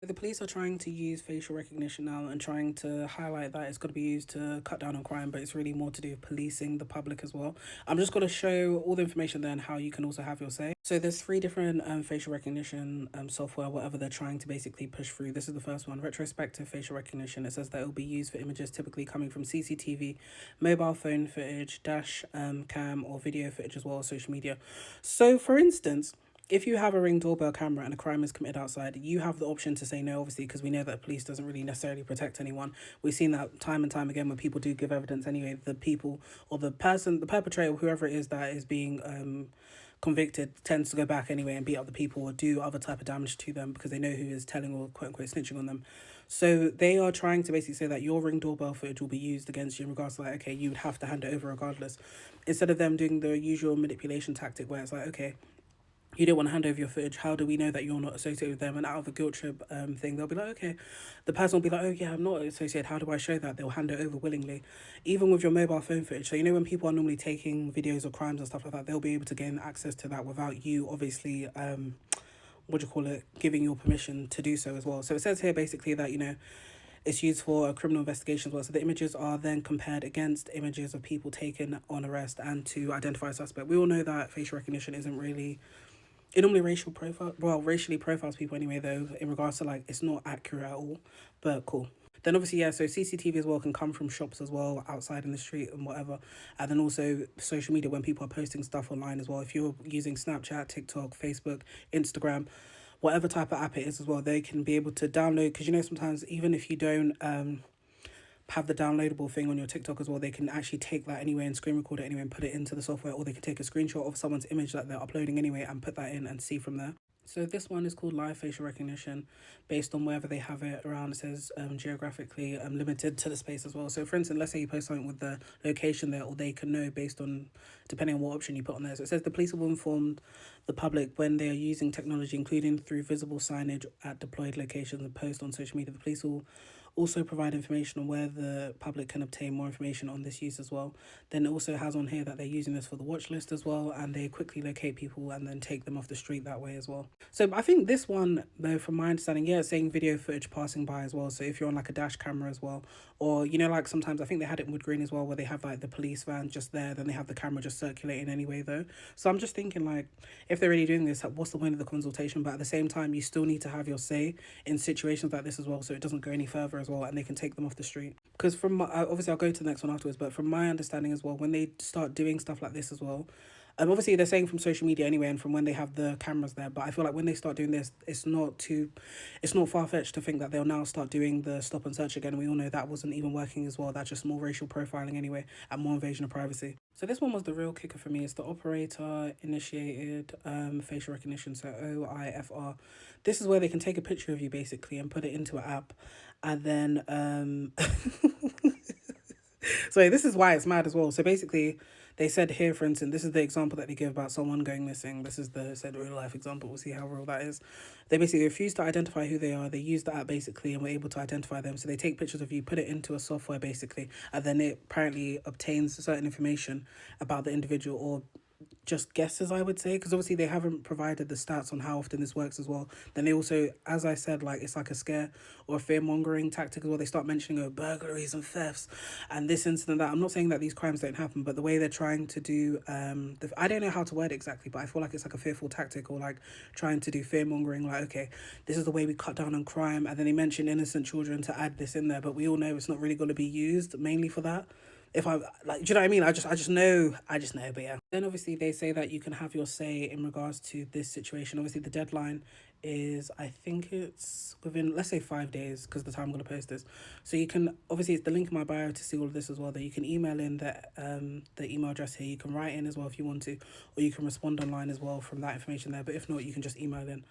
The police are trying to use facial recognition now and trying to highlight that it's going to be used to cut down on crime, but it's really more to do with policing the public as well. I'm just going to show all the information there and how you can also have your say. So there's three different facial recognition software, whatever they're trying to basically push through. This is the first one, retrospective facial recognition. It says that it will be used for images typically coming from CCTV, mobile phone footage, dash cam or video footage as well as social media. So for instance, if you have a Ring doorbell camera and a crime is committed outside, you have the option to say no, obviously, because we know that the police doesn't really necessarily protect anyone. We've seen that time and time again when people do give evidence anyway. The people or the person, the perpetrator, whoever it is that is being convicted, tends to go back anyway and beat up the people or do other type of damage to them because they know who is telling or quote unquote snitching on them. So they are trying to basically say that your Ring doorbell footage will be used against you in regards to like, okay, you would have to hand it over regardless. Instead of them doing the usual manipulation tactic where it's like, okay, you don't want to hand over your footage. How do we know that you're not associated with them? And out of a guilt trip thing, they'll be like, okay. The person will be like, oh, yeah, I'm not associated. How do I show that? They'll hand it over willingly. Even with your mobile phone footage. So, you know, when people are normally taking videos of crimes and stuff like that, they'll be able to gain access to that without you, obviously, what do you call it, giving your permission to do so as well. So it says here basically that, you know, it's used for a criminal investigation as well. So the images are then compared against images of people taken on arrest and to identify a suspect. We all know that facial recognition isn't really, it normally racially profiles people anyway though, in regards to like it's not accurate at all, but cool. Then obviously, yeah, so CCTV as well can come from shops as well, outside in the street and whatever. And then also social media when people are posting stuff online as well. If you're using Snapchat, TikTok, Facebook, Instagram, whatever type of app it is as well, they can be able to download, because you know sometimes even if you don't have the downloadable thing on your TikTok as well, they can actually take that anyway and screen record it anyway and put it into the software, or they can take a screenshot of someone's image that they're uploading anyway and put that in and see from there. So this one is called live facial recognition, based on wherever they have it around. It says geographically limited to the space as well. So for instance, let's say you post something with the location there, or they can know based on, depending on what option you put on there. So it says the police will inform the public when they are using technology, including through visible signage at deployed locations and post on social media. The police will also provide information on where the public can obtain more information on this use as well. Then it also has on here that they're using this for the watch list as well, and they quickly locate people and then take them off the street that way as well. So I think this one, though, from my understanding, yeah, it's saying video footage passing by as well. So if you're on like a dash camera as well, or you know, like sometimes I think they had it in Wood Green as well, where they have like the police van just there, then they have the camera just circulating anyway though. So I'm just thinking like, if they're really doing this, what's the point of the consultation? But at the same time, you still need to have your say in situations like this as well, so it doesn't go any further as well, and they can take them off the street. Because from my, obviously I'll go to the next one afterwards, but from my understanding as well, when they start doing stuff like this as well, obviously they're saying from social media anyway, and from when they have the cameras there. But I feel like when they start doing this, it's not far fetched to think that they'll now start doing the stop and search again. We all know that wasn't even working as well. That's just more racial profiling anyway, and more invasion of privacy. So this one was the real kicker for me. It's the operator initiated facial recognition, so OIFR. This is where they can take a picture of you basically and put it into an app, and then so this is why it's mad as well. So basically, they said here, for instance, this is the example that they give about someone going missing. This is the said real life example. We'll see how real that is. They basically refuse to identify who they are. They use the app basically and were able to identify them. So they take pictures of you, put it into a software basically, and then it apparently obtains certain information about the individual, or just guesses, I would say, because obviously they haven't provided the stats on how often this works as well. Then they also, as I said, like it's like a scare or a fear mongering tactic as well. They start mentioning burglaries and thefts and this incident that. I'm not saying that these crimes don't happen, but the way they're trying to do I don't know how to word it exactly, but I feel like it's like a fearful tactic, or like trying to do fear mongering, like, okay, this is the way we cut down on crime, and then they mention innocent children to add this in there, but we all know it's not really going to be used mainly for that. If I like, do you know what I mean? I just know, but yeah. Then obviously they say that you can have your say in regards to this situation. Obviously the deadline is, I think it's within, let's say 5 days, because the time I'm going to post this. So you can, obviously it's the link in my bio to see all of this as well, that you can email in the email address here. You can write in as well if you want to, or you can respond online as well from that information there. But if not, you can just email in.